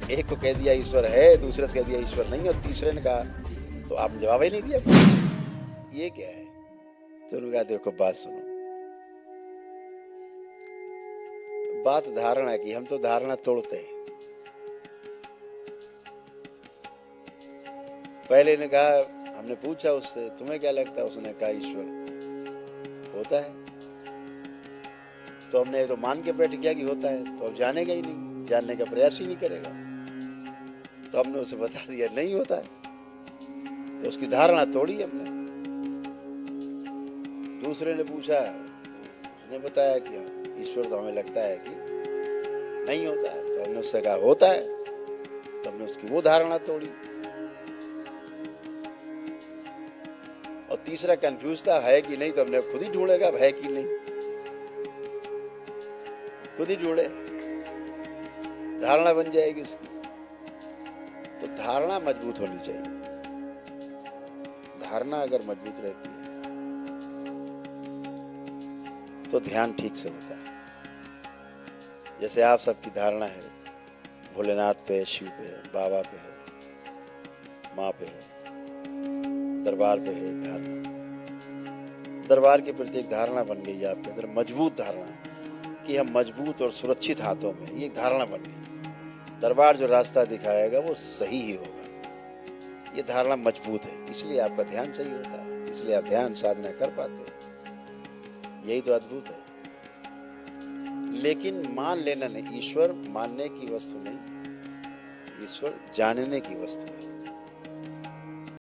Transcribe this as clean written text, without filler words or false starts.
एक को कह दिया ईश्वर है, दूसरे से कह दिया ईश्वर नहीं, और तीसरे ने कहा तो आपने जवाब ही नहीं दिया। ये क्या है? तो उन्होंने कहा देखो बात सुनो, बात धारणा की, हम तो धारणा तोड़ते हैं। पहले ने कहा, हमने पूछा उससे तुम्हें क्या लगता है, उसने कहा ईश्वर होता है। तो हमने तो मान के बैठ गया कि होता है, तो अब जानेगा ही नहीं, जानने का प्रयास ही नहीं करेगा। तो हमने उसे बता दिया नहीं होता है, तो उसकी धारणा तोड़ी हमने। दूसरे ने पूछा, उसने बताया कि ईश्वर तो हमें लगता है कि नहीं होता है, तो हमने उससे कहा होता है, तो हमने उसकी वो धारणा तोड़ी। और तीसरा कंफ्यूज था है कि नहीं, तो हमने खुद ही ढूंढेगा है कि नहीं, खुद ही ढूंढे, धारणा बन जाएगी उसकी। तो धारणा मजबूत होनी चाहिए। धारणा अगर मजबूत रहती है तो ध्यान ठीक से होता है। जैसे आप सबकी धारणा है भोलेनाथ पे, शिव पे, बाबा पे है, माँ पे है, दरबार पे है, धारणा, दरबार के प्रति एक धारणा बन गई है आपके अंदर, मजबूत धारणा कि हम मजबूत और सुरक्षित हाथों में, ये धारणा बन गई। दरबार जो रास्ता दिखाएगा वो सही ही होगा, ये धारणा मजबूत है, इसलिए आपका ध्यान सही होता है, इसलिए आप ध्यान साधना कर पाते हो। यही तो अद्भुत है। लेकिन मान लेना नहीं, ईश्वर मानने की वस्तु नहीं, ईश्वर जानने की वस्तु है।